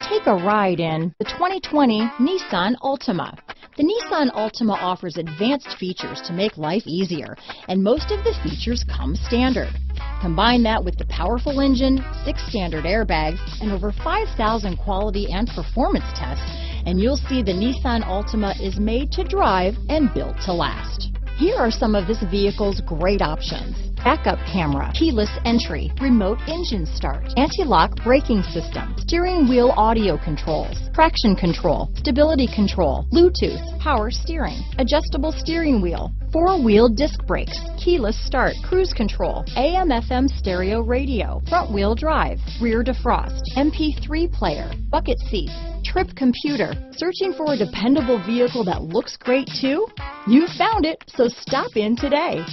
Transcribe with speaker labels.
Speaker 1: Take a ride in the 2020 Nissan Altima. The Nissan Altima offers advanced features to make life easier, and most of the features come standard. Combine that with the powerful engine, 6 standard airbags, and over 5,000 quality and performance tests, and you'll see the Nissan Altima is made to drive and built to last. Here are some of this vehicle's great options: backup camera, keyless entry, remote engine start, anti-lock braking system, steering wheel audio controls, traction control, stability control, Bluetooth, power steering, adjustable steering wheel, 4-wheel disc brakes, keyless start, cruise control, AM/FM stereo radio, front wheel drive, rear defrost, MP3 player, bucket seats, trip computer. Searching for a dependable vehicle that looks great too? You found it, so stop in today.